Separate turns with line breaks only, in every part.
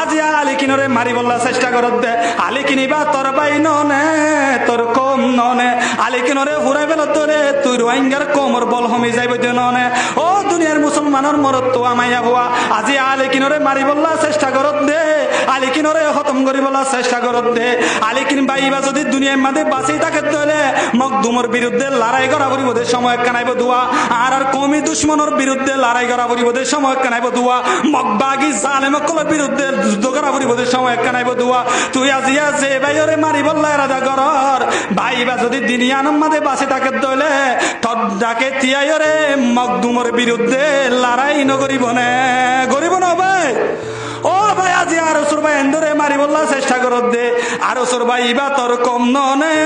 আজি আলী কিনরে মারি বললা চেষ্টা করত দে আলী কিনিবা তোর বাই ননে তোর কম ননে আলী কিনরে ফুরাই বেল তোরে তুই রোহিঙ্গার কোমর বল হমি যাইব দে ননে ও দুনিয়ার মুসলমানের মরত তো আমাইয়া বুয়া আজি আলী কিনরে মারি বললা চেষ্টা করত দে আলী কিনরে খতম করি বলা চেষ্টা করত দে আলী কিন বাইবা যদি দুনিয়ার মাঝে বাঁচি থাকে তাহলে মকদুমর বিরুদ্ধে লড়াই করা পরিবদের সময় কানাইব দুয়া আর কমি দুশ্মনের বিরুদ্ধে লড়াই করা পরিবদের সময় কানাইব দুয়া মকবাগি জালেমকলের বিরুদ্ধে যুদ্ধ করা পরিবদের সময় কানাইব দুয়া তুই আজিয়া যে বাইরে মারি বললা রাজা গরর বাইবা যদি দুনিয়ার মাঝে বাঁচি থাকে তাহলে তদাকে তিয়াইরে মকদুমর বিরুদ্ধে লড়াই নগরিব না গরিব না ভাই ও ভাই আজি আরো সুরবাই এন্দরে মারি বললা চেষ্টা করত দে আরো সুরবাই ইবা তোর কম ননে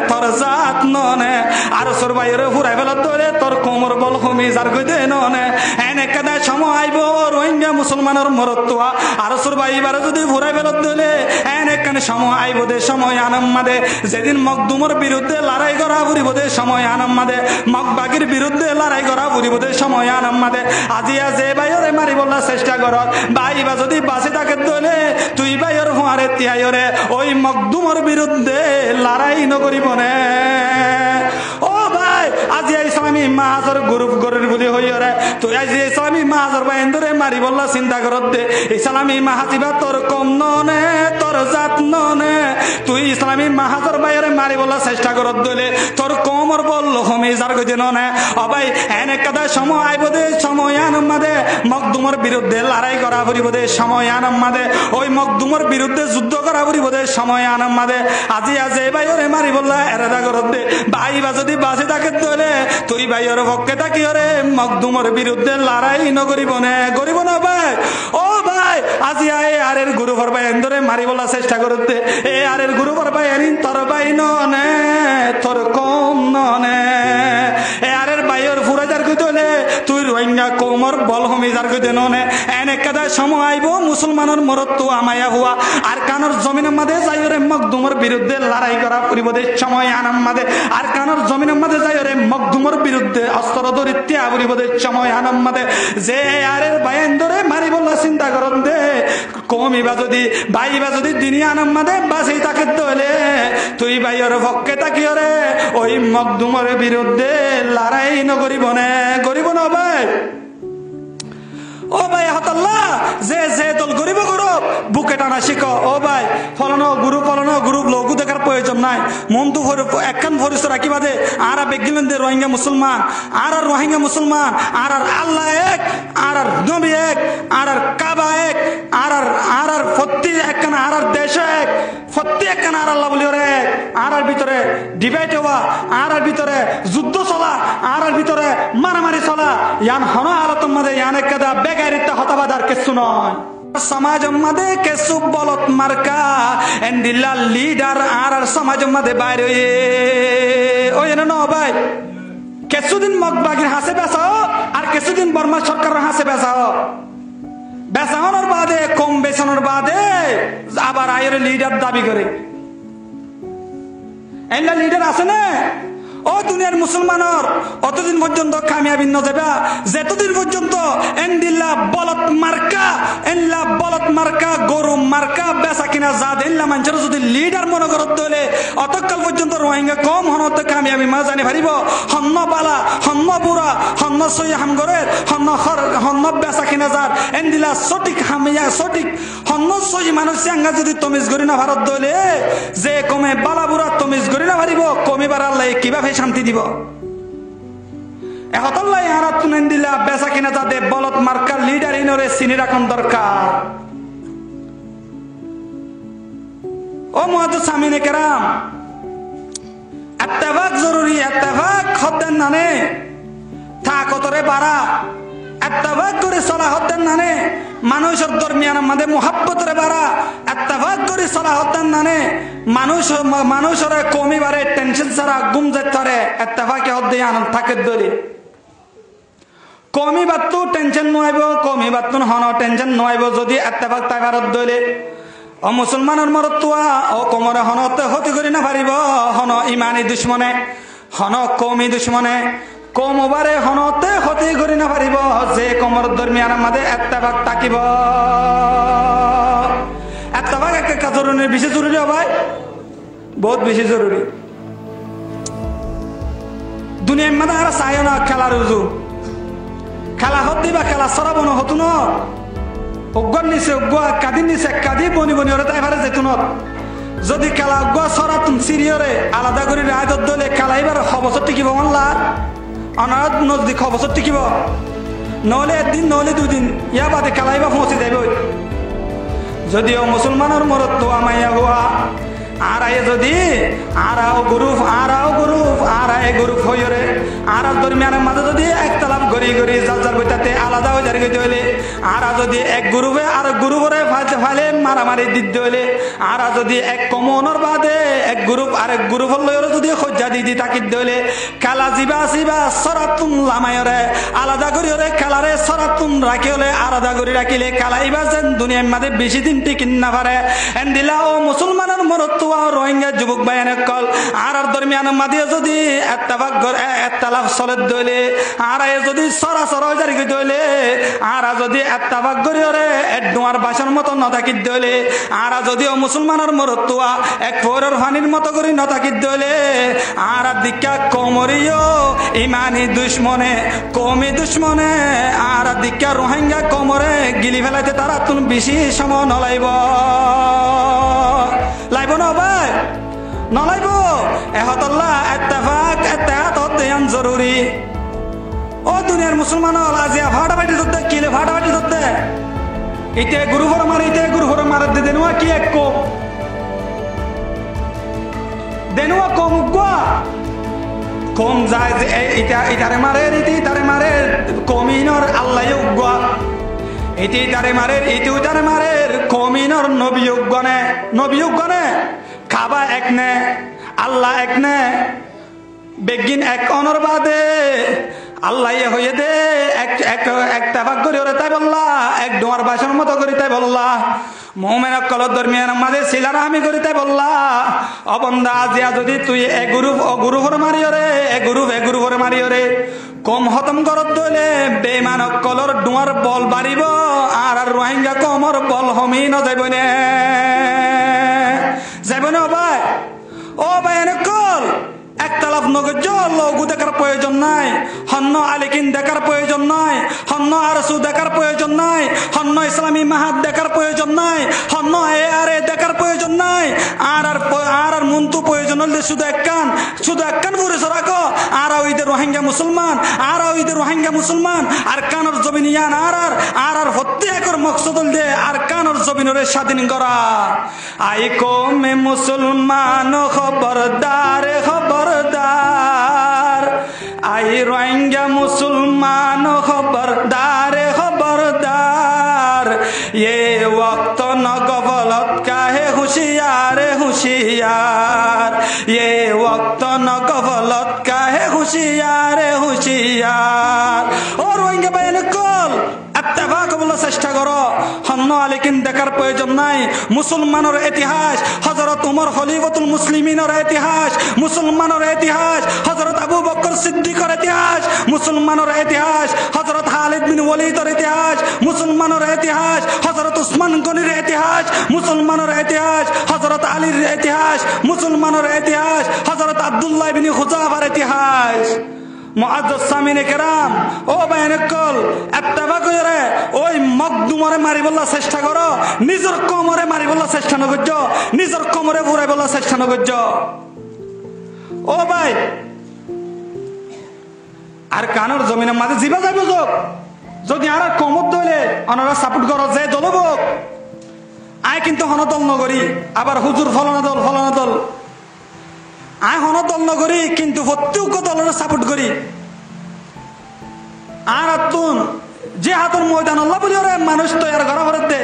তোর জাত ননে আরো সুরবাই রে ফুরাই বেলা তোরে তোর কোমর বল হমি যার কই দে ননে এনে কাদা সময় আইব রোহিঙ্গা মুসলমানের মরতুয়া আরো সুরবাই ইবার যদি ফুরাই বেলা দিলে এনে কানে সময় আইব দে সময় আনাম্মাদে যেদিন মকদুমর বিরুদ্ধে লড়াই করা পড়িব দে সময় আনাম্মাদে মকবাগির বিরুদ্ধে লড়াই করা পড়িব দে সময় আনাম্মাদে আজি যে বাইরে মারি বললা চেষ্টা করত বাইবা যদি বাসে থাকে দলে তুই বাইর হুঁয়ারে তিয়াইরে ওই মকদুমর বিরুদ্ধে লড়াই নকরিব নে ও ভাই আজি ইসলামী মাহাজর গ্রুপ গরির বলি হইরে তুই আজি ইসলামী মাহাজর বা এন্দরে মারি বললা চিন্তা করত দে ইসলামী মাহাজিবা তোর কম ননে তোর জাত ননে তুই ইসলামী মাহাজর বাইরে মারি বললা চেষ্টা করত দলে তোর কোমর বল হমি যার কইতে ননে ও ভাই এনে কাদা সময় আইব দে সময় আনমাদে মকদুমর বিরুদ্ধে লড়াই করা পড়িব দে সময় আনমাদে ওই মকদুমর বিরুদ্ধে যুদ্ধ করা পড়িব দে সময় আনমাদে আজি আজে বাইরে মারি বললা এরাদা করত দে বাইবা যদি বাসে থাকে তোলে তুই বাইর পক্ষে থাকি ওরে মকদুমর বিরুদ্ধে লড়াই নগরিব না গরিব না ভাই ও ভাই আজি আয় আরের গুরু ফরবাই এন্দরে মারি বলা চেষ্টা করতে এ আরের গুরু ফরবাই এরিন তোর বাই ননে তোর কম ননে এ আরের বাইর ফুরাজার কইতলে তুই রোহিঙ্গা কোমর বল হমি যার কইতে ননে এনে কাদা সময় আইব মুসলমানের মরত আমায়া হুয়া আর কানর জমিনের মাঝে যাইরে মকদুমর বিরুদ্ধে লড়াই করা পরিবদের সময় আনাম মাঝে আর কানর জমিনের মাঝে যাইরে মকদুমর বিরুদ্ধে অস্ত্র ধরে ত্যাগ পরিবদের সময় আনাম মাঝে যে আরের বায়ান ধরে মারি বললা চিন্তা করন দে কমিবা যদি বাইবা যদি দিনী আনাম মাঝে বাসি তাকে দলে তুই বাইর পক্ষে তাকি রে ওই মকদুমর বিরুদ্ধে লড়াই নগরিব না গরিব না ভাই ও ভাই হতাল্লা যে যে দল গরিব গরব বুকে টানা শিখ ও ভাই ফলানো গ্রুপ লঘু দেখার প্রয়োজন নাই মন তো একখান ফরিস্ত রাখি বাদে আর বেগিলেন দে রোহিঙ্গা মুসলমান আর রোহিঙ্গা মুসলমান আর আল্লাহ এক আর নবী এক আর কাবা এক আর ফত্তি একখান আর দেশ এক ফত্তি একখান আর আল্লাহ বলি রে আর ভিতরে ডিবেট হওয়া আর ভিতরে যুদ্ধ চলা আর ভিতরে মারামারি চলা ইয়ান হন আলতম মাঝে ইয়ান একটা বেগারিতা হতাবাদার কিছু নয় সমাজ মাঝে কেসু বলত মার্কা এন্ডিল্লা লিডার আর সমাজ মাঝে বাইরে ওই ন ভাই কিছুদিন মগবাগির হাসে বেসাও আর কিছুদিন বর্মা সরকারের হাসে বেসাও বেসানোর বাদে কম বেসানোর বাদে আবার আয়ের লিডার দাবি করে এন্ডা লিডার আছে না ও দুনিয়ার মুসলমানের অতদিন পর্যন্ত কামিয়াবি ন যাবে যেতদিন পর্যন্ত এন্ডিল্লা বলত মার্কা গরু মার্কা বেচা কিনা যা দিল্লা মানুষের যদি লিডার মনে করত হলে অতকাল পর্যন্ত রোহিঙ্গা কম হনত কামিয়াবি মা জানি পারিব হন্ন বালা হন্ন বুড়া হন্ন সই হামগরের হন্ন বেচা কিনা যার এন্ডিল্লা সঠিক হামিয়া সঠিক হন্ন সই মানুষ আঙ্গা যদি তমিজ করি না ভারত দলে যে কমে বালা বুড়া তমিজ করি না পারিব কমিবার আল্লাহ কিভাবে শান্তি দিব এহতাল্লাই হারাত তুনেন দিলা বেচা কিনা যাতে বলত মার্কার লিডার ইনরে চিনি রাখন দরকার ও মুহাদ্দিস সামিনে কেরাম ইত্তেফাক জরুরি ইত্তেফাক হদ্দেন নানে তাকতরে বাড়া ইত্তেফাক করে চলা হদ্দেন নানে মানুষের দরমিয়ান মধ্যে মুহাব্বতরে বাড়া ইত্তেফাক করে চলা হদ্দেন নানে মানুষের কমিবারে টেনশন ছাড়া গুম যেতে ইত্তেফাকে হদ্দে আনন্দ থাকে দলি কমি বাত্তু টেনশন নইব কমি বাত্তু হন টেনশন নইব যদি ইত্তেফাক তাই ভারত দলে ও মুসলমানের মরতুয়া ও কোমরে হনতে হতি করি না পারিব হন ইমানি দুশ্মনে হন কমি দুশ্মনে কমবারে হনতে হতি করি না পারিব যে কোমর দরমিয়ানের মাঝে ইত্তেফাক থাকিব দুনিয়ার বেশি জরুরি ভাই, বহুত বেশি জরুরি। দুনিয়ার মানে আর চাই না খেলার উজু, খেলা হতে বা খেলা সরাব না হতো না, অজ্ঞান নিচে অজ্ঞ কাদির নিচে কাদি বনি বনি ওরে তাই পারে যেত না। যদি খেলা অজ্ঞ সরাতুন সিরিয়রে আলাদা করে রায় দলে খেলা এবার খবসর টিকিব মানলা অনারত নজদিক খবসর টিকিব, নহলে একদিন নহলে দুদিন ইয়া বাদে খেলা এবার পৌঁছে যাইব। যদিও মুসলমানের মরত তো আমাইয়া হওয়া আর আয়ে যদি আরাও গ্রুপ গ্রুপ হইরে আর দরমিয়ানের মাঝে যদি একতলাপ গড়ি গড়ি যার বইটাতে আলাদা হয়ে যার গইতে হইলে আর যদি এক গ্রুপে আর গ্রুপরে ফালে মারামারি দিতে হইলে আর যদি এক কমনের বাদে এক গ্রুপ আরেক গ্রুপের লইরে যদি খজ্জা দি তাকিত হইলে খেলা জিবা সরাতুন লামায়রে আলাদা করি হলে খেলারে সরাতুন রাখি হলে আলাদা করে রাখিলে খেলা এবার যেন দুনিয়ার মাঝে বেশি দিন টিকিন না পারে। এন্দিলা ও মুসলমানের মরত রোহিঙ্গা যুবক ভাইয়ের কল আর দরমিয়ান মাদিয়ে যদি একতালাফ চলে দইলে আর যদি সরাসর জারি দইলে আর যদি একতাবাক গড়িয়ে এক ডোয়ার বাসন মতো নথাকিত দইলে আর যদিও মুসলমানের মরতুয়া এক ফোরের ফানির মতো করে নথাকিত দইলে আর দিকা কমরিও ইমানি দুশ্মনে কমি দুশ্মনে আর দিকা রোহিঙ্গা কমরে গিলি ফেলাইতে তারা তুমি বেশি সময় নলাইব লাইব না ভাই নলাইব। এহতল্লাহ এত্তেফাক এত্তেহাত হতেয়ান জরুরি। ও দুনিয়ার মুসলমান আজিয়া ফাটাফাটি ধরতে কিলে ফাটাফাটি ধরতে ইতে গুরু ভর মারে ইতে গুরু ভর মারে দেনুয়া কি এক কম দেনুয়া কম গুয়া কম যায় যে ইটারে মারে ইটারে মারে কমিনর আল্লাহ গুয়া ইতি তারে মারে ইতিও তারে মারে কমিনর নবিয়ুগনে খাবা এক নে আল্লাহ এক নে বেগিন এক অনর বাদে আল্লাহ হয়ে দে এক তাবাক করি ওরে তাই বললা এক ডোয়ার বাসন মতো করি তাই বললা মোমেন কলর দরমিয়ান মাঝে সিলার আমি করি তাই বললা অবন্দা আজিয়া যদি তুই এ গুরুভর মারিও রে এ গুরুভর মারিও রে কম হতম করত দইলে বেমানক কলর ডোয়ার বল বাড়িব আর রোহিঙ্গা কমর বল হমি ন যাইব না ভাই। ও ভাই এনে কল একতলাফ নগজ লঘু দেখার প্রয়োজন নাই, হন্য আলিকিন দেখার প্রয়োজন নাই, হন্য আরসু দেখার প্রয়োজন নাই, হন্য ইসলামী মাহাত দেখার প্রয়োজন নাই, হন্য এ দেখার প্রয়োজন নাই। আর মন্তু প্রয়োজন হলে শুধু একখান পুরুষ রাখো আর ওইদের রোহিঙ্গা মুসলমান আর কানর জমিন ইয়ান আর হত্যাকর মকসদ দে আর কানর জমিনরে স্বাধীন করা। আই কমে মুসলমান খবরদার আই রোহিঙ্গা মুসলমান খবরদার ये वक्त न गफलत का है होशियार ये वक्त न गफलत का है होशियार और रोहिंग्या भाई कल এত্তেফাক বলে চেষ্টা করো। হন্য আলিকিন দেখার প্রয়োজন নাই, মুসলমানের ইতিহাস হযরত উমর খলিফাতুল মুসলিমিনের ইতিহাস, মুসলমানের ইতিহাস হযরত আবু বকর সিদ্দিকের ইতিহাস, মুসলমানের ইতিহাস হযরত খালিদ বিন ওয়ালিদের ইতিহাস, মুসলমানের ইতিহাস হযরত উসমান গনির ইতিহাস, মুসলমানের ইতিহাস হযরত আলীর ইতিহাস, মুসলমানের ইতিহাস হযরত আব্দুল্লাহ বিন খুজাফার ইতিহাস। মুআজ্জাজ সামিনে কেরাম ও বাইনকল এত্তেফাক করে ওই মকদুমরে মারিবল্লা চেষ্টা করো, নিজের কমরে মারিবল্লা চেষ্টা নগজ্য, নিজের কমরে ফুরাইবল্লা চেষ্টা নগজ্য। ও ভাই আর কানর জমিনের মাঝে জিবা যাইব যদি আর কমত দইলে অনারা সাপোর্ট করো যে দলব আয় কিন্তু হনদল নগরী আবার হুজুর ফলনা দল আয় হনদল নগরী কিন্তু প্রত্যেক দলের সাপোর্ট করি আর তুন যে হাতের ময়দান আল্লাহ বলি ওরে মানুষ তৈরি করা হরতে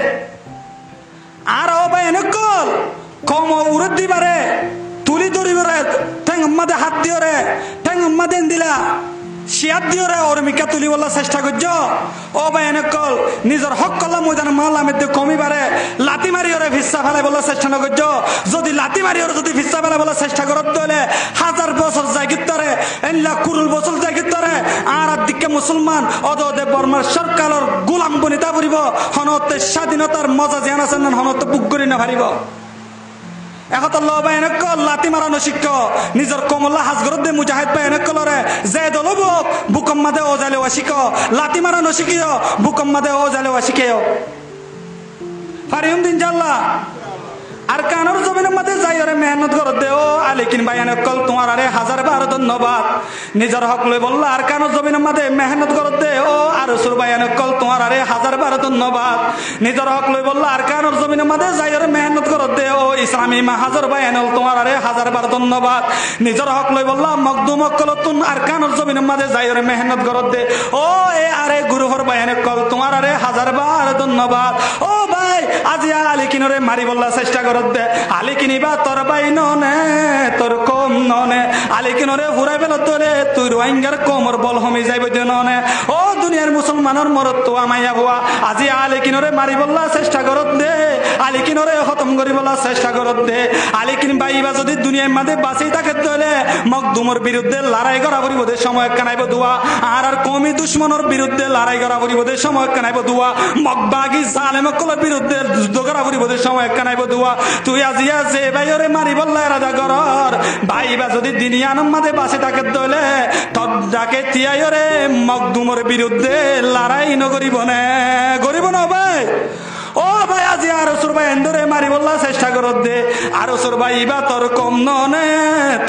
আর ও ভাই এনেকল কম উড়ে দিবারে তুলি ধরিবরে ঠেং আমাদের হাত দিওরে ঠেং আমাদের দিলা শিয়াত দিওরে অরমিকা তুলি বলা চেষ্টা করছ। ও ভাই এনেকল নিজের হক কলা ময়দান মাল আমি কমিবারে লাতি মারি ওরে ভিসা ফেলাই বলার চেষ্টা না করছ। যদি লাতি মারি ওরে যদি ভিসা ফেলাই বলার চেষ্টা করত হলে 1000 বছর জায়গিতরে এনলা কুরুল বছর জায়গিতরে আর দিকে মুসলমান অদদে বর্মার সরকারের গোলাম বনিতা পড়িব হনতে স্বাধীনতার মজা জিয়ান আছে না হনতে বুক করি না ভারিব। এখতল্লাহ বা এনেক লাতি মারানো শিক্ষ নিজের কমলা হাজগরত দে মুজাহিদ বা এনেক লরে যে দলব বুকম্মাদে ও জালে ওয়াশিক লাতি মারানো শিখিও বুকম্মাদে ও জালে ওয়াশিকেও ফারিউম দিন জাল্লা আর কানোর জমিনের মধ্যে যাই ওরে মেহনত করত দে ও আলিকিন ভাই এনেক তোমার আরে 1000 ধন্যবাদ নিজের হক লই বললা আর কানোর জমিনের মধ্যে মেহনত করত দে ও আর সুর ভাই এনেক তোমার আরে 1000 ধন্যবাদ নিজের হক লই বললা আর কানোর জমিনের মধ্যে যাই ওরে মেহনত করত দে ও ইসলামী মাহাজর ভাই এনেল তোমার আরে 1000 ধন্যবাদ নিজের হক লই বললা মকদুম কলতুন আর কানোর জমিনের মধ্যে যাই ওরে মেহনত করত দে ও এ আরে গুরুহর ভাই এনেক তোমার আরে 1000 ধন্যবাদ ও ভাই আজিয়া আলিকিনরে মারি বললা চেষ্টা কর আলিকিনিবা তোর বাই ননে তোর কম ননে আলিকিনরে ফুরাই বেল তোরে তুই রোহিঙ্গার কমর বল হমি যাইব ননে ও দুনিয়ার মুসলমানের মরত তো আমাইয়া হুয়া আজি আলিকিনরে মারি বললা চেষ্টা করত দে আলিকিনরে খতম করি বলা চেষ্টা করত দে আলিকিন বাইবা যদি দুনিয়ার মাঝে বাঁচি থাকে তাহলে মকদুমর বিরুদ্ধে লড়াই করা পরিবদে সময় কানাইব দুয়া আর কমি দুশ্মনের বিরুদ্ধে লড়াই করা পরিবদে সময় কানাইব দুয়া মকবাগি জালেমকলের বিরুদ্ধে যুদ্ধ করা পরিবদে সময় কানাইব দুয়া তুই আজিয়া যে ভাইরে মারি বললা রাজা গরর ভাইবা যদি দিনিয়ার মাঝে বাঁচে থাকে দলে তোর যাকে তিয়াইরে মকদুমর বিরুদ্ধে লড়াই নগরিব না গরিব না ভাই ও ভাই আজি আর সুর ভাই এন্দরে মারি বললা চেষ্টা করত দে আর সুর ভাই বা তোর কম ননে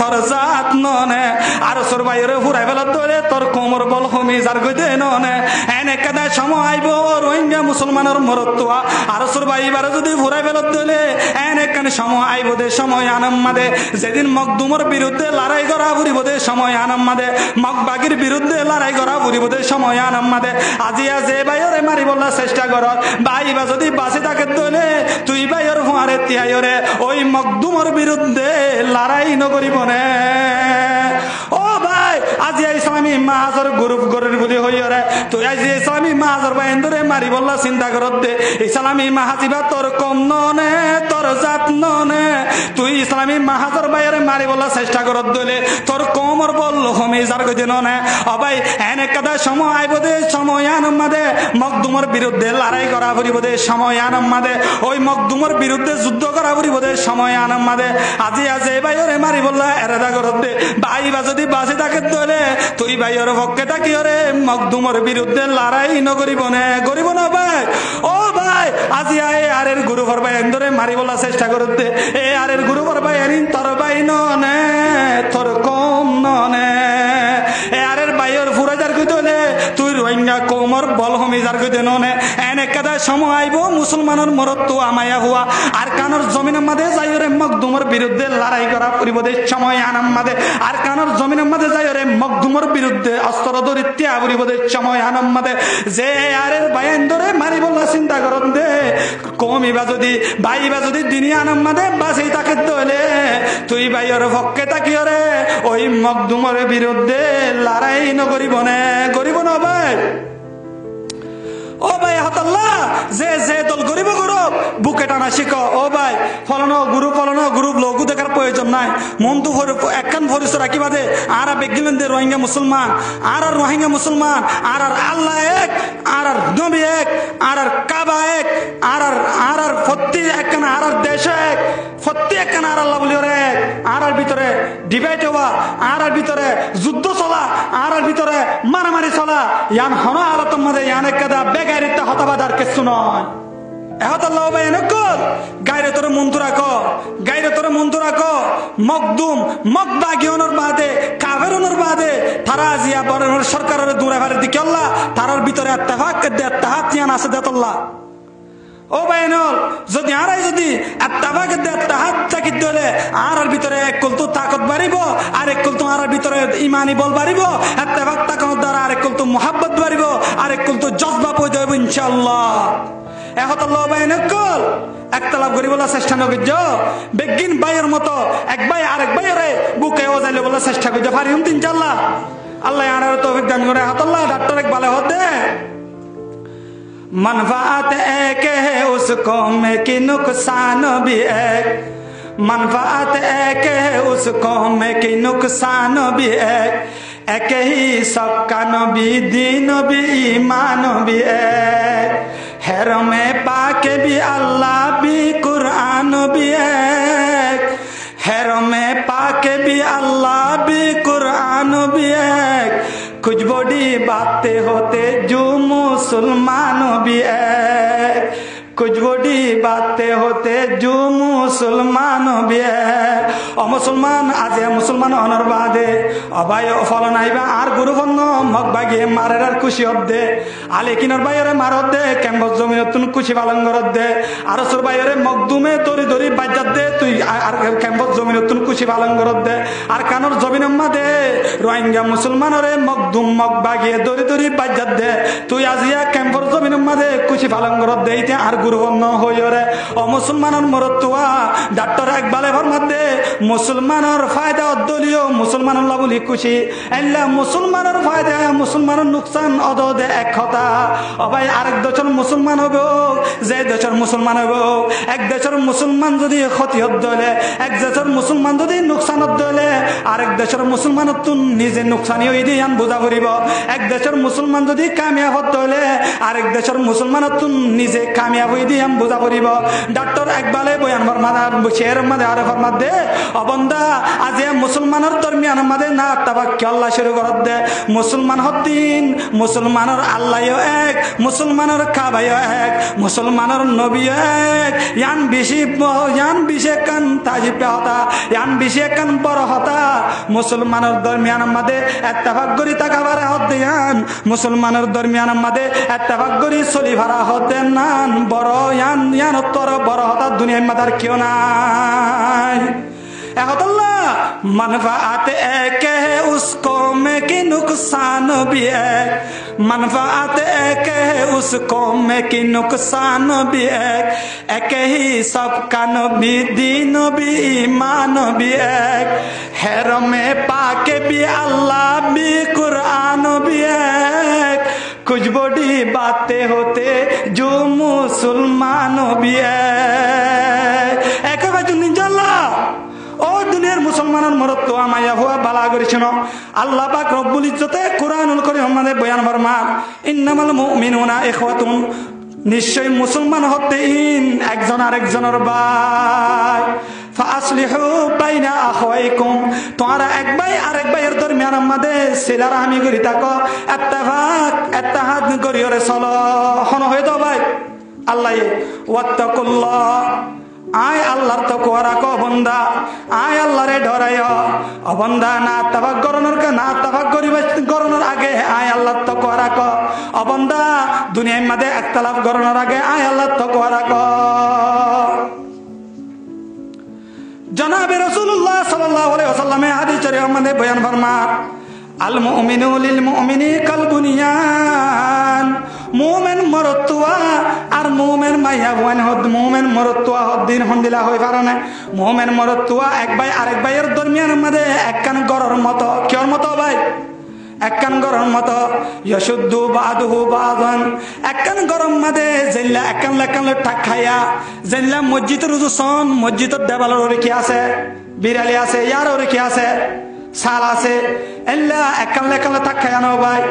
তোর জাত ননে আর সুর ভাইরে ফুরাই ফেলত দলে তোর কোমর বল হমি যার গদে ননে এনে কাদা সময় আইব রোহিঙ্গা মুসলমানের মরতুয়া আর সুর ভাই এবার যদি ফুরাই ফেলত দলে এনে কান সময় আইব দে সময় আনম্মাদে যেদিন মকদুমর বিরুদ্ধে লড়াই করা ফুরিব দে সময় আনম্মাদে মকবাগির বিরুদ্ধে লড়াই করা ফুরিব দে সময় আনম্মাদে আজি যে ভাইরে মারি বললা চেষ্টা কর ভাইবা যদি বাসে থাকে দলে তুই ভাইয়ের ফুয়ারে তিয়াইরে ওই মকদুমর বিরুদ্ধে লড়াই নকরিব নে ও ভাই আজি ইসলামী মাহাজর গ্রুপ গরের বলি হইরে তুই আজি ইসলামী মাহাজর ভাই এন্দরে মারি বললা চিন্তা করত দে ইসলামী মাহাজিবা তোর কম ননে তোর জাত ননে তুই ইসলামী মাহাজর ভাইয়ের মারি বললা চেষ্টা করত দলে তোর কোমর বল হমি যার গদে ননে ও ভাই এনে কাদা সময় আইব দে সময় আনমাদে মকদুমর বিরুদ্ধে লড়াই করা পড়িব দে সময় আনমাদে ওই মকদুমর বিরুদ্ধে যুদ্ধ করা পড়িব দে সময় আনমাদে আজি আজি ভাইরে মারি বললা এরাদা করত দে ভাইবা যদি বাঁচে থাকে দলে তুই ভাইয়ের পক্ষে থাকি ওরে মকদুমর বিরুদ্ধে লড়াই নকরিব না গরিব না ভাই ও ভাই আজি আয় আরের গুরু ভর ভাই এন্দরে মারি বলা চেষ্টা করত দে এ আরের গুরু ভর ভাই এরিন তোর ভাই ননে তোর কম ননে এ আরের ভাইয়ের ফুরাইদার কই দলে তুই রোহিঙ্গা কোমর বল হমি যার কই দে ননে এনে কাদা সময় আইব মুসলমানের মরত তো আমায়া হুয়া আর কানোর জমিনের মাঝে যাইরে মকদুমর বিরুদ্ধে লড়াই করা পরিবদে সময় আনাম মাঝে আর কানোর জমিনের মাঝে যাইরে মকদুমর বিরুদ্ধে অস্ত্র ধরি ত্যাগ পরিবদে সময় আনাম মাঝে যে আরের বাইন ধরে মারি বললা চিন্তা করন দে কমিবা যদি ভাইবা যদি দিনী আনাম মাঝে বাঁচি তাকে দলে তুই ভাইয়ের পক্ষে তাকিয়রে ওই মকদুমর বিরুদ্ধে লড়াই নকরিব না করিব না ভাই ও ভাই হতাল্লাহ যে যে দল গরিব গরব বুকে টানা শিখো ও ভাই ফলনো গ্রুপ লঘু দেখার প্রয়োজন নাই মন তো একখান ফরিস রাখি বাদে আর বেগিলেন দে রোহিঙ্গা মুসলমান আর রোহিঙ্গা মুসলমান আর আল্লাহ এক আর নবী এক আর কাবা এক আর ফত্তি একখান আর দেশ এক ফত্তি একখান আর আল্লাহ বলি রে আর ভিতরে ডিবেট হওয়া আর ভিতরে যুদ্ধ চলা আর ভিতরে মারামারি চলা ইয়ান হন আলতম মাঝে ইয়ান একটা বেগাইরিতে হতাবাদার কিছু নয় এহতাল্লাহ ভাই এনেকল গাইরে তোরে মন্তু রাখো মকদুম মকবাগিয়নের বাদে কাবেরনের বাদে তারা জিয়া বরের সরকারের দূরে ভারে দিকে আল্লাহ তারার ভিতরে ইত্তেফাক দে ইত্তেহাদ ইয়ান আছে দেতল্লাহ ও বাইনল যদি আরাই যদি ইত্তেফাক দে ইত্তেহাদ থাকি দলে আর ভিতরে এক কল তো তাকত বাড়িব আর এক কল তো আর ভিতরে ঈমানি বল বাড়িব ইত্তেফাক তাকত দ্বারা আর এক কল তো মুহাব্বত বাড়িব আর এক কল তো জজবা পয়দা হইব ইনশাআল্লাহ এহতাল্লাহ বাইনকল একতলাপ করি বলা চেষ্টা নগর্য বেগিন ভাইয়ের মতো এক ভাই আরেক ভাইয়েরে বুকে ওজাইলে বলা চেষ্টা করছে পারি ইনশাআল্লাহ আল্লাহ আর তৌফিক দান করে এহতাল্লাহ ডাক্তার এক ভালো হতে मनफात एक है उसको में कि नुकसान भी एक मनफात एक है उसको में कि नुकसान भी एक ही सबका नबी दीन भी ईमान भी एक हैर में पाके भी अल्लाह भी कुरान भी एक कुछ बड़ी बातें होते जो मुसलमान भी है कुछ बड़ी बातें होते जो मुसलमान भी है ओ मुसलमान आज मुसलमान अनर बादे अबाय फलन आइबा आर गुरुफन्न मगबागे मारेर खुशी हद्दे आले किनर बायरे मारदे कैम्बस जमिनतुन खुशी पालन करदे आर सुर बायरे मगदुमे तोरी तोरी बाज्जात दे तुई आर कैम्बस जमिनतुन खुशी पालन करदे आर कानर जमिन मादे रोहिंग्या मुसलमान रे मगदुम मगबागे तोरी तोरी बाज्जात दे तुई आजिया कैम्बस जमिन मादे खुशी पालन करदे इते आर गुरुफन्न होयरे ओ मुसलमानर मरतुआ डॉक्टर इकबाले फरमादे मुसलमानर फायदा दलियो मुसलमानर लाबुली खुशी एल्ला मुसलमानर फायदा मुसलमानर नुकसान अददे एक কথা ও ভাই আরেক দেশের মুসলমান হবে যে দেশের মুসলমান হবে এক দেশের মুসলমান যদি ক্ষতি হলে এক দেশের মুসলমান যদি নুকসান হলে আরেক দেশের মুসলমান তুন নিজে নুকসানি হই দিয়ে আন বুঝা পড়িব এক দেশের মুসলমান যদি কামিয়াব হলে আরেক দেশের মুসলমান তুন নিজে কামিয়াব হই দিয়ে আন বুঝা পড়িব ডক্টর ইকবালে বয়ান ফরমাদার শের মধ্যে আরে ফরমাদ দে ও বান্দা আজ মুসলমানের দরমিয়ান মধ্যে না তাবাক্কি আল্লাহ শুরু করে দে মুসলমান হদ্দিন মুসলমানের আল্লাহ এক মুসলমানের কাবায় এক মুসলমানের নবী এক ইয়ান বিশে কান তাজিব হতা ইয়ান বিশে কান বড় হতা মুসলমানের দরমিয়ান মধ্যে ইত্তেফাক করি তাকাবার হদ্দিয়ান মুসলমানের দরমিয়ান মধ্যে ইত্তেফাক করি চলিভারা হদ্দেন নান বড় ইয়ান উত্তর বড় হতা দুনিয়ার মধ্যে আর কেউ নাই मनफात एक है उसको में कि नुकसान भी है मनफात एक है उसको में कि नुकसान भी है एक ही सबका नबी दीन भी ईमान भी है में पाके भी अल्लाह भी कुरान भी है कुछ बड़ी बातें होते जो मुसलमान भी है एक ও দুনিয়ার মুসলমানের মরত্ব আমায়া হুয়া বালা করেছেন আল্লাহ পাক রব্বুল ইজ্জতে কুরআনুল কারীম আমাদের বয়ান ফরমান ইন্নামাল মুমিনুনা ইখওয়াতুন নিশ্চয় মুসলমান হতে একজন আরেকজনের ভাই ফাসলিহু বাইনা আখাওয়াইকুম তোমরা এক ভাই আরেক ভাইয়ের দরমিয়ান মধ্যে সিলা রাহমি করি থাকো ইত্তেহাদ করিও রে চলো হন হয়ে দাও ভাই আল্লাহ ওয়াত্তাকুল্লাহ आय अल्लाह तो कोरा को बंदा आय अल्लाह रे डरायो ओ बंदा ना तवक्कुरनर का ना तवक्कुरी करनर आगे आय अल्लाह तो कोरा को ओ बंदा दुनिया में इख्तिलाफ करनर आगे आय अल्लाह तो कोरा को जनाब रसूलुल्लाह सल्लल्लाहु अलैहि वसल्लम हदीस शरीफ में बयान फरमाया अल मुमिनु लिल मुमिनी कल बुनियान मोमेन मरतुआ और मोमेन माया वन हद मोमेन मरतुआ हद्दीन हंदिला होय पाराने मोमेन मरतुआ एक भाई आरेक भाईर दरमियान मध्य एकखान गरर मतो क्योर मतो भाई একখান গরম মতো ইয়াশুদ্দু বাদুহু বাদান একখান গরম মধ্যে জেল্লা একখান লেখান ঠাক খাইয়া জেল্লা মসজিদের রুজুসন মসজিদের দেওয়ালের ওরে কি আছে বিড়ালি আছে ইয়ার ওরে কি আছে সাল আছে এল্লা একখান লেখান ঠাক খাইয়া নাও ভাই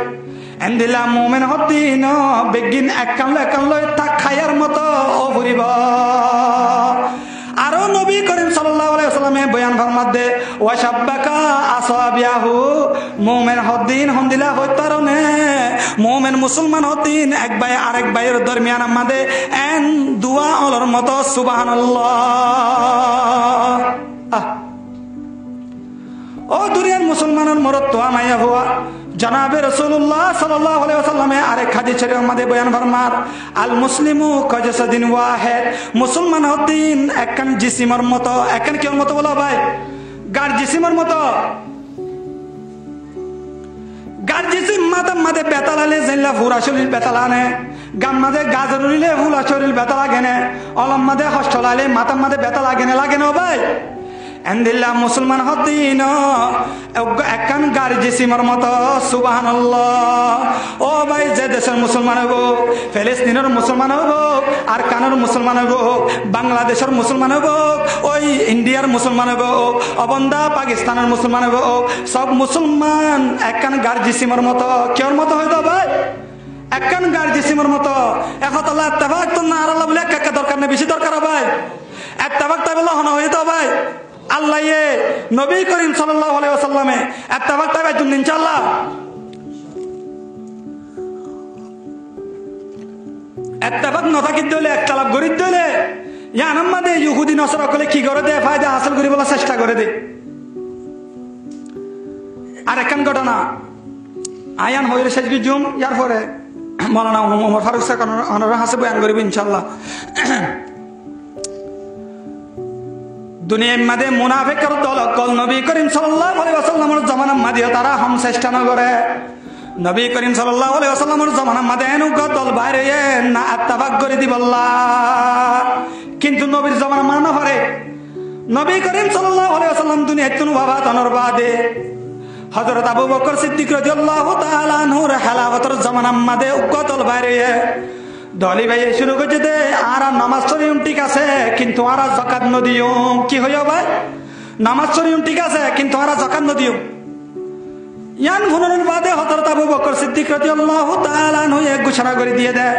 এন্দিলা মুমিন হদ্দিন বেগিন একখান লেখান ঠাক খাইয়ার মতো ও ঘুরিব আরো নবী করিম সাল্লাল্লাহু আলাইহি ওয়াসাল্লামে বয়ান ফরমাত দে ওয়া শাব্বাকা আসাবিয়াহু মুমিন হদ্দিন হন্দিলা হইতারনে মুমিন মুসলমান হদ্দিন এক ভাই আরেক ভাইয়ের দরমিয়ান মধ্যে এন দুয়া অলর মতো সুবহানাল্লাহ ও দুনিয়ার মুসলমানের মরত্ব আমায়া হুয়া জনাবে রাসূলুল্লাহ সাল্লাল্লাহু আলাইহি ওয়াসাল্লামে আরেক হাদিস শরীফের মধ্যে বয়ান ফরমান আল মুসলিমু কাজাসাদিন ওয়াহিদ মুসলমান হদ্দিন একখান জিসিমের মতো একখান কির মতো বলো ভাই গার জিসিমের মতো গার জিসিম মাদে বেতালালে জেল্লা পুরা শরীর বেতালানে গাম মাদে গাজরুলিলে পুরা শরীর বেতালা গেনে অলম মাদে হস্তলালে মাথা মাদে বেতালা গেনে লাগে না ভাই এন্দিল্লা মুসলমান হদ্দিন একখান গাড়ি জিসিমের মতো সুবহানাল্লাহ ও ভাই যে দেশের মুসলমান হইব ফিলিস্তিনের মুসলমান হইব আর কানের মুসলমান হইব বাংলাদেশের মুসলমান হইব ওই ইন্ডিয়ার মুসলমান হইব অবন্দা পাকিস্তানের মুসলমান হইব সব মুসলমান একখান গাড়ি জিসিমের মতো কেউর মতো হইতো ভাই একখান গাড়ি জিসিমের মতো একতলা ইত্তেফাক তো না আর আল্লাহ বলে একা দরকার নেই বেশি দরকার ভাই ইত্তেফাক তাই বলে হন হইতো ভাই আল্লাহ নবী করিম সাল্লাল্লাহু আলাইহি ওয়াসাল্লামে ইত্তেফাক তাই বাইতুন ইনশাআল্লাহ এত্তেফাক নথাকি দিলে একতলাপ গরিব দিলে ইয়ান আমাদের ইহুদি নসরা করলে কি করে দে ফায়দা হাসিল করি বলার চেষ্টা করে দে। আর একখান ঘটনা আয়ান হইলে শেষ জুম ইয়ার পরে মৌলানা ওমর ফারুক স্যার হাসে বয়ান করিব ইনশাল্লাহ। দুনিয়ার মাঝে মুনাফিকের দল কল নবী করিম সাল্লাল্লাহু আলাইহি ওয়াসাল্লামের জামানার মাঝে তারা হাম চেষ্টা না করে। নবী করিম সাল্লাল্লাহু আলাইহি ওয়াসাল্লামের জামানার মাঝে এনুক দল বাইরে না আত্তাবাক করে দিবল্লা, কিন্তু নবীর জামানা মানে না পারে। নবী করিম সাল্লাল্লাহু আলাইহি ওয়াসাল্লাম দুনিয়ায় তুনু বাবা তনর বাদে হযরত আবু বকর সিদ্দিক রাদিয়াল্লাহু তাআলা আনহুর খেলাফতের জামানার মাঝে উগ্গতল বাইরে দলি ভাই শুরু করছে দে আর নামাজ চড়িউম ঠিক আছে কিন্তু আর যাকাত নদিউম। কি হইও ভাই নামাজ চড়িউম ঠিক আছে কিন্তু আর যাকাত নদিউম। ইয়ান ভুনের বাদে হযরত আবু বকর সিদ্দিক রাদিয়াল্লাহু তাআলা আনহু এক ঘোষণা করে দিয়ে দেয়,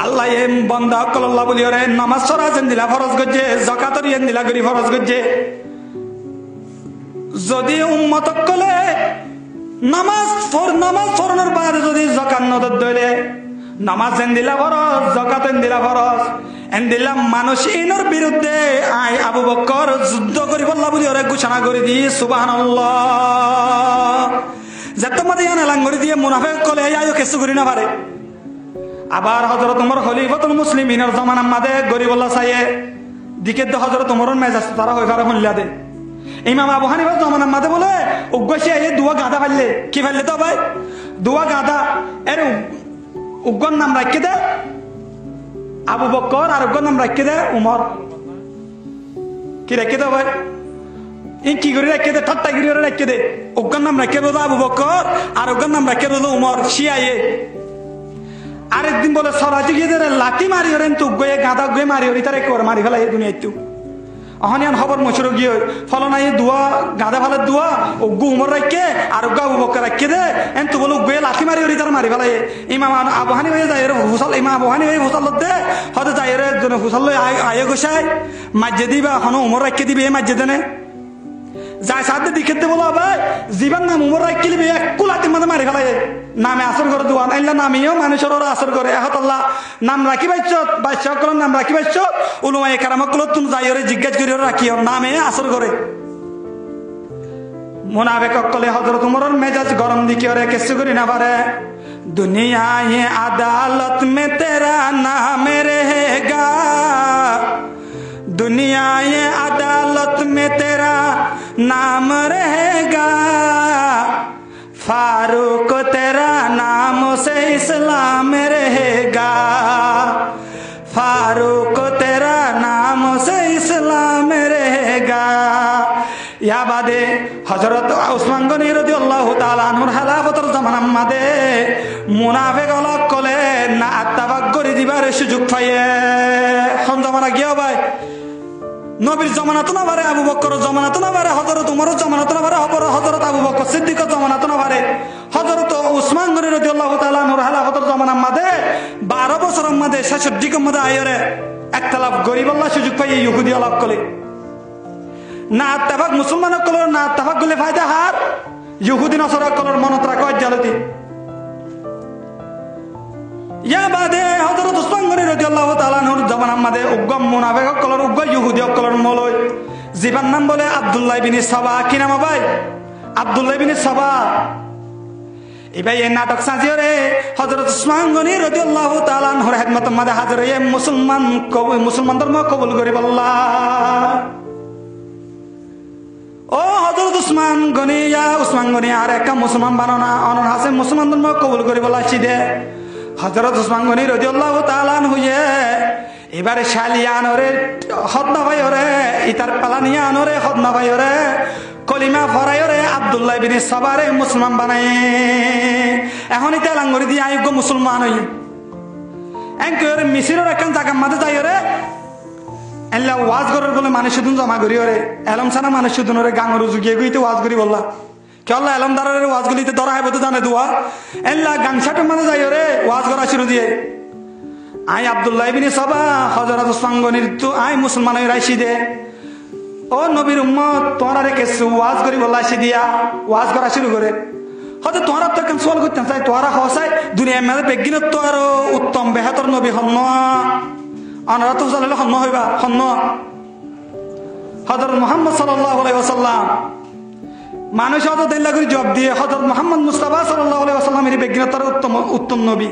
আল্লাহ এম বান্দা কল্লাহ বলি রে নামাজ চড়া যেন দিলা ফরজ গজ্জে যাকাতর ইয়ান দিলা করি ফরজ গজ্জে। যদি উম্মত কলে নামাজ পড়ানোর বাদে যদি যাকাত নদর দইলে নামাজ এন দিলা ফরজ যাকাত এন দিলা ফরজ এন দিলা মানুষ ইনর বিরুদ্ধে আই আবু বকর যুদ্ধ করিব আল্লাহ বলি ওরে ঘোষণা করে দি সুবহানাল্লাহ। যে তোমাদের ইয়ান এলান করে দিয়ে মুনাফিক কলে আয়ো কিছু করি না পারে। আবার হযরত ওমর খলিফাতুল মুসলিমিনের জামানার মাঝে গরিবুল্লাহ চাইয়ে দিকে হযরত ওমরের মেজাজ তারা হয়ে পারে হল্লা দে। ইমাম আবু হানিফার জামানার মাঝে বলে উগ্গসে এই দুয়া গাদা ফাইলে কি ফাইলে তো ভাই দুয়া গাদা এর উগ্গর নাম রাখে দে আবু বকর আর উগ্গর নাম রাখে দে উমর। কি রাখে দে ভাই ই কি করে রাখে দে ঠাট্টা গিরি রাখে দে উগ্গর নাম রাখে দে আবু বকর আর উগ্গর নাম রাখে দে উমর শিয়ায়ে। আরেকদিন বলে সরাজি গিয়ে লাঠি মারি হরেন তো গয়ে গাঁদা গয়ে মারি হরি তার একবার মারি ফেলা এই দুনিয়া একটু অহনিয়ান খবর মশুর গিয়ে ফলনা এই দোয়া গাঁদা ফেলার দোয়া উগ্গু উমর রাখে আর উগ্গা আবু বকর রাখে দে এন তো বলে গয়ে লাঠি মারি হরি তার মারি ফেলাই। ইমাম আবু হানিফা যাই হুসাল ইমাম আবু হানিফা হুসাল দে হয়তো যাই রে হুসাল আয়ে গোসাই মাজ্জে দিবা এখন উমর রাখে দিবে এই মাজ্জে দেনে যাই সাথে দিকে বলো ভাই জীবন নাম উমর রাখি লিবি এক কুলাতির মধ্যে মারি ফেলাই নামে আসর করে দোয়া নাইলা নামিও মানুষের ওরা আসর করে এহতাল্লাহ নাম রাখি পাইছ বাদশাহ নাম রাখি পাইছ উলুমায়ে কারামাকুল তুমি যাই ওরে জিজ্ঞাসা করি রাখিও নামে আসর করে। মুনাফিক কলে হযরত ওমরের মেজাজ গরম দিকে ওরে কিছু করি না পারে। দুনিয়ায়ে আদালত মে তেরা নাম रहेगा, दुनियाए अदालत में तेरा नाम रहेगा, फारूक तेरा नाम से इस्लाम रहेगा, फारूक तेरा नाम से इस्लाम रहेगा। या बादे हजरत उस्मान गनी রাদিয়াল্লাহু তাআলা আনহুর খেলাফতের জামানার মাঝে মুনাফিক হলক কলে না আত্তাবাক করে দিবার সুযোগ পাইয়ে কোন জামানা গিয়া ভাই নবীর জামানাত না পারে আবু বকরের জামানাত না পারে হযরত ওমরের জামানাত না পারে হযরত আবু বকর সিদ্দিকের জামানাত না পারে হযরত উসমান গনি রাদিয়াল্লাহু তাআলা আনহুর খেলাফতের জামানার মাঝে 12 বছরের মাঝে 66 মধ্যে আয়রে একতলাফ গরিব আল্লাহ সুযোগ পাইয়ে ইহুদি হলক কলে না আত্তাবাক মুসলমান কলর না আত্তাবাক গলে ফায়দা হার ইহুদি নসরা কলর মনত রাখো জালতি। ইয়া বাদে হযরত উসমান গনি রাদিয়াল্লাহু তাআলা আনহুর জামানার মাঝে উগ্গম মুনাফিক কলর উগ্গ ইহুদি কলর মলয় জীবন নাম বলে আব্দুল্লাহ ইবনে সাবা। কি নাম ভাই আব্দুল্লাহ ইবনে সাবা। এবাই এই নাটক সাজিয়ে রে হযরত উসমান গনি রাদিয়াল্লাহু তাআলা আনহুর খেদমতের মাঝে হাজির হয়ে মুসলমান ধর্ম কবুল করে আল্লাহ। ও হযরত উসমান গনি আর একটা মুসলমান বানানা অনর হাসে মুসলমান ধর্ম কবুল করে বলা দে হযরত উসমান গনি রাদিয়াল্লাহু তাআলা আনহু এবারে শালিয়ান ওরে হদনা ভাই ওরে ইতার পালানিয়া আনরে হদনা ভাই ওরে কলিমা ফরাই ওরে আব্দুল্লাহ ইবনে সাবারে মুসলমান বানায়। এখন ইতা লাঙ্গরি দিয়ে আয়োগ্য মুসলমান হই এনকে মিসিরের একখান জায়গার মাঝে যাই ওরে এল্লা ওয়াজ করার বলে মানুষ শুধু জমা করি ওরে এলম ছাড়া মানুষ শুধু ওরে গাঙর জুগিয়ে গইতে ওয়াজ করি বললা কেল্লা এলম দারের ওয়াজ গুলিতে ধরা হয় তো জানে দোয়া এল্লা গাংছাটের মাঝে যাই ওরে ওয়াজ করা শুরু দিয়ে আই আব্দুল্লাহ ইবনে সাবা হযরত উসমান গনির তো আই মুসলমান হই রাইছি দে ও নবীর উম্মত তোমরা রে কিছু ওয়াজ করি বললা দিয়া ওয়াজ করা শুরু করে হয়তো তোরা তো কেন সোয়াল করতেন চাই তোরা হসাই দুনিয়ার মেয়েদের বেগিনত তো আরো উত্তম বেহাতর নবী হন্ন আনারা তো চালালে হন্ন হইবা হন্ন হযরত মুহাম্মদ সাল্লাল্লাহু আলাইহি ওয়াসাল্লাম মানুষ হয়তো দেল্লা করে জবাব দিয়ে হযরত মুহাম্মদ মুস্তাফা সাল্লাল্লাহু আলাইহি ওয়াসাল্লামের বেগিনত তার উত্তম নবী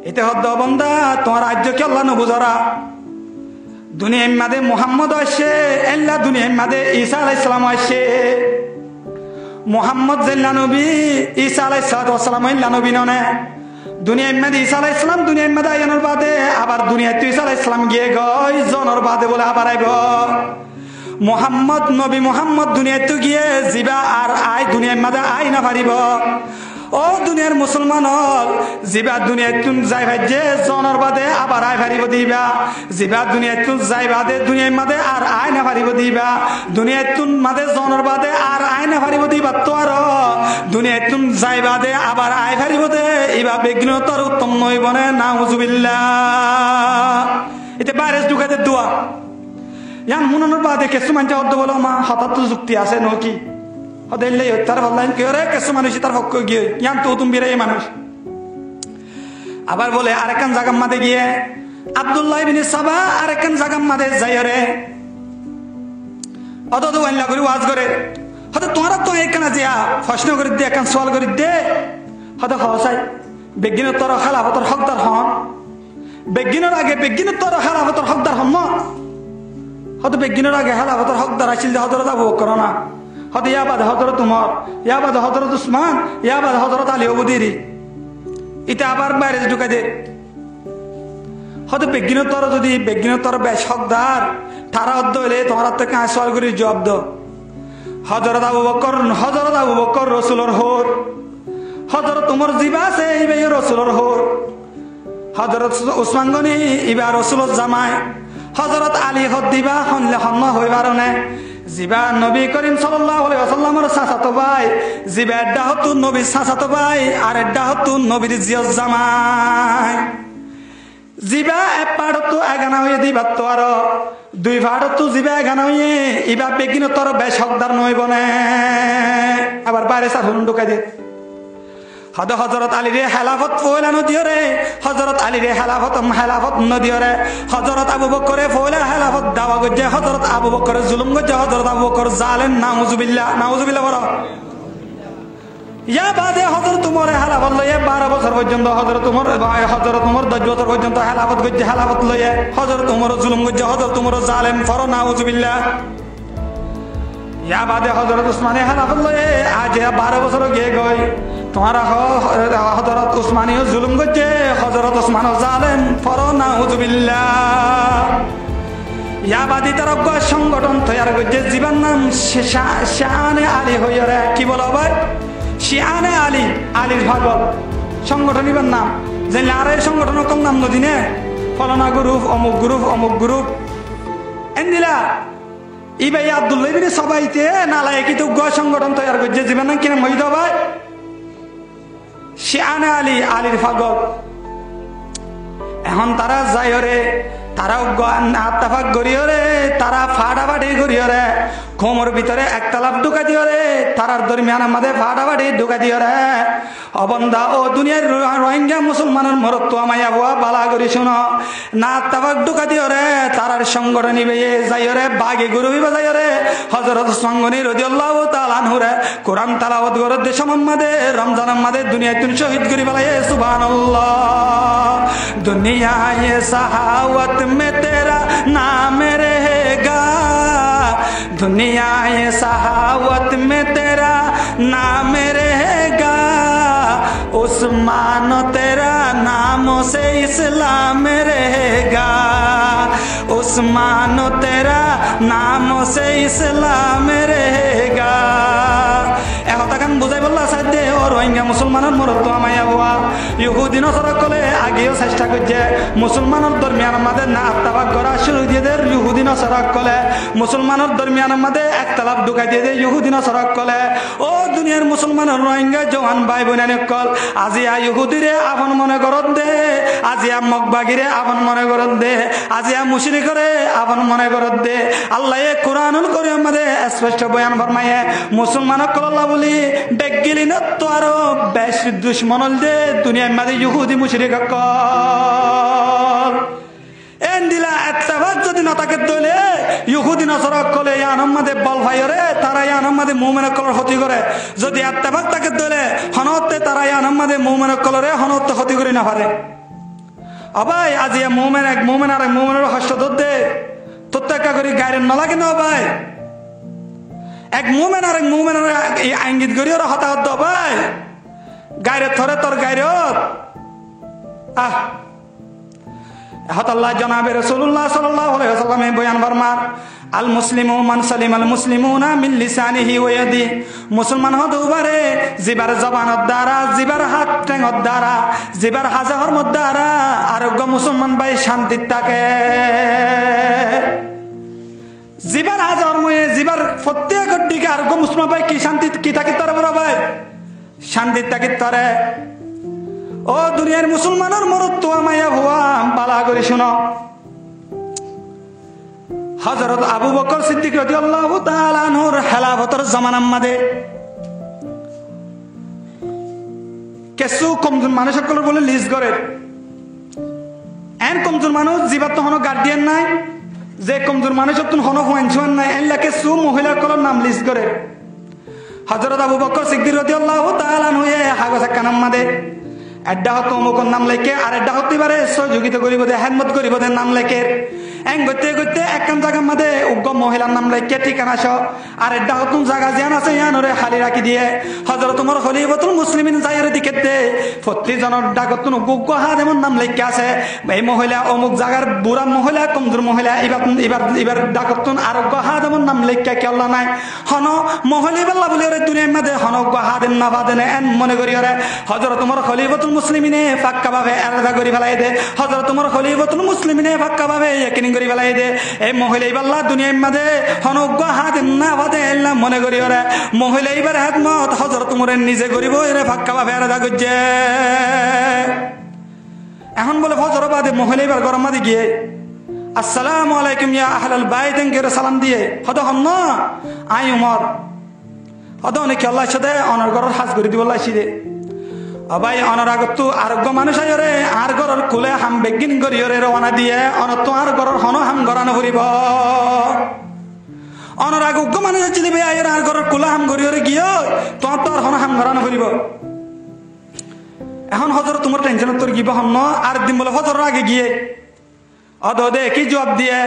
এতে হদ্দ বন্দা তোমার রাজ্য কি আল্লাহ নবুজরা দুনিয়ার মাঝে মুহাম্মদ আসে আল্লাহ দুনিয়ার মাঝে ঈসা আলাইহিস সালাম আসে মুহাম্মদ জাল্লা নবী ঈসা আলাইহিস সালাম আল্লাহ নবী ননে দুনিয়ার মাঝে ঈসা আলাইহিস সালাম দুনিয়ার মাঝে আয়ানোর বাদে আবার দুনিয়াতে ঈসা আলাইহিস সালাম গিয়ে গয় জনের বাদে বলে আবার আইব মুহাম্মদ নবী মুহাম্মদ দুনিয়াতে গিয়ে জিবা আর আই দুনিয়ার মাঝে আই না পারিব ও দুনিয়ার মুসলমান হল জিবা দুনিয়াতুন যাই ভাইজে জনের বাদে আবার আই পারিব দিবা জিবা দুনিয়াতুন যাই বাদে দুনিয়ার মাঝে আর আই না পারিব দিবা দুনিয়াতুন মাঝে জনের বাদে আর আই না পারিব দিবা তো আর দুনিয়াতুন যাই বাদে আবার আই পারিব দে ইবা বিঘ্নতর উত্তম নইব না নাউজুবিল্লাহ এতে বাইরে ঢুকাতে দোয়া ইয়ান মুনানোর বাদে কিছু মানুষ অর্ধ বলো মা হঠাৎ যুক্তি আছে নকি হদেলে তার বললেন কি রে কিছু মানুষ তার হক গিয়ে ইয়ান তো তুমি রে মানুষ আবার বলে আরেকখান জায়গার মাঝে গিয়ে আব্দুল্লাহ ইবনে সাবা আরেকখান জায়গার মাঝে যাই রে অত তো আল্লাহ করে ওয়াজ করে হয়তো তোমরা তো এখানে যা প্রশ্ন করে দে একখান সওয়াল করে দে হয়তো হসাই বেগিনের তোর খেলাফতর হকদার হন বেগিনের আগে বেগিনের তোর খেলাফতর হকদার হন হয়তো বেগিনের আগে খেলাফতর হকদার আসিল হজরত আবু বকর না হয়তো ইয়াবাদ হজরত উমর ইয়াবাদ হজরত উসমান ইয়াবাদ হজরত আলী ওবুদিরি এটা আবার বাইরে ঢুকাই দে হয়তো বেগিনোত্তর যদি বেগিনোত্তর বেশ হকদার তারা অর্ধ হইলে তোমার থেকে সওয়াল করি জবাব দো হজরত আবু বকর রসুলর হোর হজরত উমর জিবা আছে ইবে রসুলর হোর হজরত উসমান গনি ইবা রসুলর জামাই হজরত আলী হদ দিবা হনলে হন্ন হইবার নে জিবা নবী করিম সাল্লাল্লাহু আলাইহি ওয়াসাল্লামের চাচাতো ভাই জিবা এড্ডা হতু নবীর চাচাতো ভাই আর এড্ডা হতু নবীর জিয়র জামাই জিবা এক পাড়তো এগানা হয়ে দিবা তো আর দুই পাড়তো জিবা এগানা হয়ে ইবা বেগিন তোর বেশ হকদার নইব না আবার বাইরে সাহুন ঢুকাই দে হদ হজরত আলী রে হেলাফত ফয়লা নদিও রে হজরত আলী রে হেলাফত নদিও রে হজরত আবু বকরে ফয়লা হেলাফত দাওয়া গজে হজরত আবু বকর জুলুম গজে হজরত আবু বকর জালেম নাউজুবিল্লাহ বড় ইয়া বাদে হজরত উমরে হেলাফত লয়ে 12 বছর পর্যন্ত হজরত উমর 10 বছর পর্যন্ত হেলাফত গজে হেলাফত লয়ে হজরত উমর জুলুম গজে হজরত উমর জালেম ফর নাউজুবিল্লাহ ইয়া বাদে হজরত উসমানে হেলাফত লয়ে আজ 12 বছর গিয়ে গই তোমারা হজরত উসমানীয় জুলুম করছে হজরত উসমান জালেম ফর নাউজুবিল্লাহ ইয়াবাদী তার সংগঠন তৈরি করছে জীবন নাম শানে আলী হইরে কি বলো ভাই শানে আলী আলীর ভাগল সংগঠন ইবার নাম যে আর এই সংগঠন কম নাম নদীনে ফলনা গ্রুপ অমুক গ্রুপ এন্দিলা ইবাই আব্দুল্লাহ ইবনে সবাইতে নালায় কিন্তু সংগঠন তৈরি করছে জীবন নাম কিনা মহিদ ভাই শানে আলী আলীর ফাগল এখন তারা যাই রে তারা আত্তাফাক গড়িও রে তারা ফাটাফাটি করিও রে কোমর ভিতরে একতলাপ ঢুকা দিও রে তারার দরমিয়ান আমাদের ফাটাফাটি ঢুকা দিও রে অবন্ধা ও দুনিয়ার রোহিঙ্গা মুসলমানের মরত্ব আমায় আবহাওয়া বালা করি শুনো না আত্তাফাক ঢুকা দিও রে তারার সংগঠন নিবে যাইও রে বাঘে গরু বিবা যাইও রে হজরত সঙ্গনি রাদিয়াল্লাহু তাআলা আনহু রে কোরআন তেলাওয়াত করে দেশ মোহাম্মদে রমজান আমাদের দুনিয়ায় তুন শহীদ করি বলাই সুবহানাল্লাহ দুনিয়ায় সাহাওয়াত में तेरा नाम रहेगा दुनिया ये सहावत में तेरा नाम रहेगा उस्मान तेरा नामों से इस्लाम रहेगा उस्मान तेरा नामों से इस्लाम रहेगा এখন বুঝাই বললা সাথে ও রোহিঙ্গা মুসলমানের মরত্ব আমায় হওয়া ইহুদি নসরা কলে আগেও চেষ্টা করছে মুসলমানের দরমিয়ান আমাদের না আত্তাবাক করা শুরু দিয়ে দেয় ইহুদি নসরা কলে মুসলমানের দরমিয়ান আমাদের একতলাপ ঢুকাই দিয়ে দেয় ইহুদি নসরা কলে ও দুনিয়ার মুসলমানের রোহিঙ্গা জওয়ান ভাই বোন কল আজিয়া ইহুদিরে আপন মনে করত দে আজিয়া মগবাগিরে আপন মনে করত দে আজিয়া মুশরিকরে আপন মনে করত দে আল্লাহ কুরআনুল কারীম মধ্যে স্পষ্ট বয়ান ফরমায়ে মুসলমান কল্লা বলি বেগিলি না তো আরো বেশ দুশমনল দে দুনিয়ার মধ্যে ইহুদি মুশরিক কল এন্দিলা এতবাদ যদি না তাকে দলে ইহুদি নসরক কলে ইয়ানম মধ্যে বল ভাইরে তারা ইয়ানম মধ্যে মুমিন কলর ক্ষতি করে যদি এতবাদ তাকে দলে হনতে তারা ইয়ানম মধ্যে মুমিন কলরে হনতে ক্ষতি করে না পারে আবাই আজিয়া মুমিন এক মুমিন আর এক মুমিনের হস্ত দে তত্ত্বকা করি গায়রে ন লাগে না ভাই এক মুমিন আর এক মুমিনের ইঙ্গিত করি ওরা হতাহত দাও ভাই গায়রে থরে তোর গায়রে আহ আল্লাহ জনাবে রাসূলুল্লাহ সাল্লাল্লাহু আলাইহি ওয়াসাল্লাম বয়ান ফরমান আল মুসলিমু মান সালিমাল মুসলিমুনা মিন লিসানিহি ওয়া ইয়াদি মুসলমান হতে পারে জিবার জবানত দ্বারা জিবার হাত ঠ্যাঙত দ্বারা জিবার হাজার মত দ্বারা আরোগ্য মুসলমান ভাই শান্তি থাকে জিবার হাজার ময়ে জিবার প্রত্যেক দিকে আরোগ্য মুসলমান ভাই কি শান্তি কি থাকে তার বড় ভাই শান্তি থাকে তারে ও দুনিয়ার মুসলমানের মরত্ব মায়া ভুয়া বালা করে শুনো হযরত আবু বকর সিদ্দিক রাদিয়াল্লাহু তাআলা আনহুর খেলাফতের জামানার মধ্যে কিছু কমজোর মানুষ সকল বলে লিস্ট করে এন কমজোর মানুষ জীবাত হনো গার্ডিয়ান নাই যে কমজোর মানুষ হনো হুয়ান নাই এন লাগে সু মহিলা কলর নাম লিস্ট করে হযরত আবু বকর সিদ্দিক রাদিয়াল্লাহু তাআলা আনহু হাগস কানাম মধ্যে এড্ডা হতো অমুকর নাম লেখে আর এড্ডা হতে পারে সহযোগিতা করিব দে হেদমত করিব দে নাম লেখে এং গতে গতে একখান জায়গার মধ্যে উগ্র মহিলার নাম লেখে ঠিকানা সহ আর এড্ডা হতুন জায়গা জিয়ান আছে ইয়ানরে খালি রাখি দিয়ে হযরত ওমর খলিফাতুল মুসলিমিন যায়ের দিকে দে প্রতিজনের ডাকতুন উগ্র হাদেমন নাম লেখে আছে এই মহিলা অমুক জায়গার বুড়া মহিলা কমজোর মহিলা এবার ডাকতুন আর উগ্র হাদেমন নাম লেখে কি আল্লাহ নাই হন মহিলা বল্লা বলি ওরে দুনিয়ার মধ্যে হন উগ্র হাদেম না বাদেনে এন মনে করি ওরে হযরত ওমর খলিফাতুল মুসলিমিনে ফাক্কা ভাবে আলাদা করি ফেলাই দে হযরত ওমর খলিফাতুল মুসলিমিনে ফাক্কা ভাবে একনি করি ফেলাই দে এই মহিলা ইবাল্লাহ দুনিয়ার মধ্যে হনজ্ঞ হাত না বাদে এল্লা মনে করি ওরে মহিলা ইবার হাতমত হযরত ওমরের নিজে করিব এরে ফাক্কা ভাবে আলাদা করছে এখন বলে ফজর বাদে মহিলা ইবার গরম মাদি গিয়ে আসসালামু আলাইকুম ইয়া আহলাল বাইত এর সালাম দিয়ে হদ হন আই ওমর হদ অনেক আল্লাহর সাথে অনর গরর হাজ করে দিব আল্লাহ সিদে ভাই অনরাগত আরোগ্য মানুষ আয়রে আর গরর কুলে হাম বেগিন করিয়রে রওনা দিয়ে অনত আর গরর হন হাম গরানো ফুরিব অনরাগজ্ঞ মানুষ চিলিবে আয়রে আর গরর কুলে হাম করিয়রে গিয়ে তোর তোর হন হাম গরানো ফুরিব এখন হজর তোমার টেনশন তোর গিব হন আর দিন বলে হজরের আগে গিয়ে অদ দে কি জবাব দিয়ে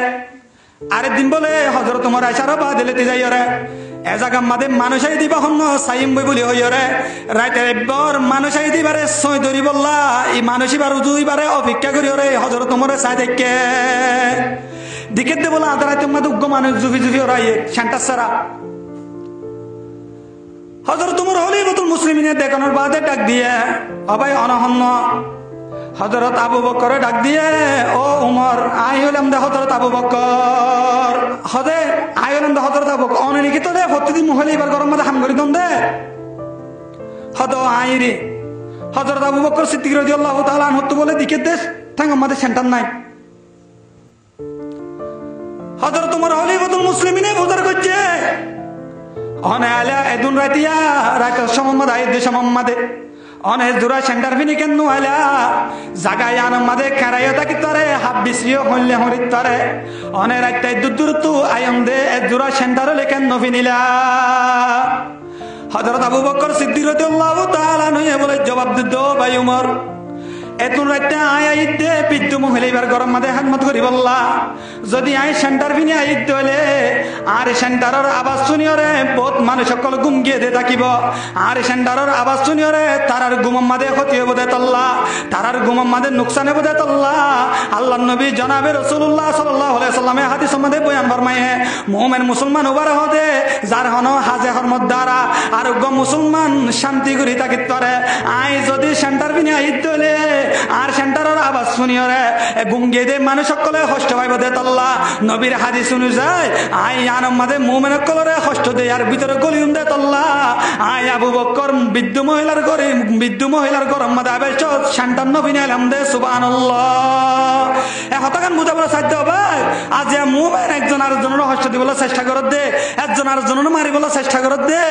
আরেক দিন বলে হজর তোমার আইসারা বা দিলে যাই রে এ জায়গা মাদে মানুষাই দিবা হন সাইম বই বলি হই রে রাইতে এবার মানুষাই দিবারে সই ধরি বললা এই মানুষই বার দুইবারে অপেক্ষা করি রে হজর তোমার চাই দেখে দিকে দে বলা আদারাই তোমার উগ্র মানুষ জুফি জুফি ওরা সেন্টার সারা হজর তোমার খলিফাতুল মুসলিমিনে দেখানোর বাদে ডাক দিয়ে অবাই অনহন্ন হযরত আবু বকর ডাক দিয়ে ও উমর আই হলাম দে হযরত আবু বকর হদে আই হলাম দে হযরত আবু বকর অনে নিকি তো দে প্রতিদিন মহিলা এবার গরম মধ্যে হাম করি দন দে হদ আইরি হযরত আবু বকর সিদ্দিক রাদিয়াল্লাহু তাআলা আনহু তো বলে দিকে দেশ ঠাঙ্গ মধ্যে সেন্টার নাই হযরত উমর খলিফাতুল মুসলিমিনে বুজার করছে অনে আলা এদুন রাতিয়া রাত সমমদ আইদ সমমদে অনে জুরা সেন্টার ফিনি কেন আলা জাগায় আনমাদে কারাইয়া তাকি তরে হাবিসিও হইলে হরিত তরে অনে রাইতাই দুদুর তু আয়ম দে জুরা সেন্টার লেকেন নফিনিলা হযরত আবু বকর সিদ্দিক রাদিয়াল্লাহু তাআলা নয়ে বলে জবাব দিত ভাই উমর এতুন রাতে আয় আইতে পিদ্দু মহিলাইবার গরম মাদে হাতমত করি বললা যদি আই সেন্টার ফিনি আইতে হলে আর সেন্টারের আওয়াজ শুনিয়রে বহুত মানুষ সকল ঘুম গিয়ে দে থাকিব আর সেন্টারের আওয়াজ শুনিয়রে তারার ঘুমম মাদে ক্ষতি হইব দে তল্লা তারার ঘুমম মাদে নুকসান হইব দে তল্লা আল্লাহর নবী জনাবে রাসূলুল্লাহ সাল্লাল্লাহু আলাইহি সাল্লামে হাদিস মধ্যে বয়ান ফরমায়ে মুমিন মুসলমান ওবার হদে যার হন হাজে হরমত দ্বারা আর গো মুসলমান শান্তি করি তাকি তরে আই যদি সেন্টার ফিনি আইতে হলে আর সেন্টারের আওয়াজ শুনিও রে গুঙ্গে দে মানুষ সকলে কষ্ট পাইব দে তল্লা নবীর হাদিস অনুযায়ী আই আনম মাদে মুমিন সকলে কষ্ট দে আর ভিতরে গলিউম দে তল্লা আই আবু বকর বৃদ্ধ মহিলার গরম মাদে আবেশ সেন্টার নবী নিলাম দে সুবহানাল্লাহ এ হতাকান বুঝাবো সাধ্য ভাই আজ মুমিন একজন আরেকজনের কষ্ট দিবলৈ চেষ্টা করত দে একজন আরেকজনের মারিবলৈ চেষ্টা করত দে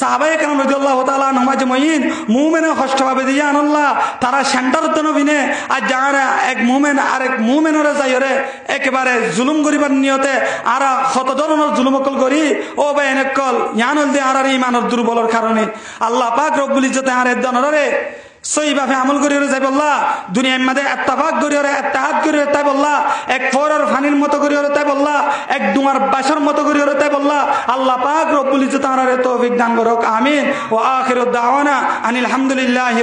সাহাবায়ে কেরাম রাদিয়াল্লাহু তাআলা নমাজ মঈন মুমিনের কষ্ট পাবে দিয়ে আনাল্লাহ তারা সেন্টার তো বিনে আর যারা এক মুমিন আরেক মুমিনের যাইরে একেবারে জুলুম করিবার নিয়তে আর কত ধরনের জুলুম অকল করি ও ভাই এনেকল ইয়ানল দে আর ইমানের দুর্বলের কারণে আল্লাহ পাক রব্বুল ইজ্জতে আর দনরে সহিভাবে আমল করিয়ে যাই বললা দুনিয়ার মধ্যে ইত্তেফাক করিয়ে ইত্তেহাদ করিয়ে তাই বললা এক ফোরের ফানির মতো করিয়ে তাই বললা এক দুমার বাসার মতো করিয়ে তাই বললা আল্লাহ পাক রব্বুল ইজ্জতে আর তৌফিক দান করুক আমিন ওয়া আখিরু দাওয়ানা আনিল হামদুলিল্লাহি।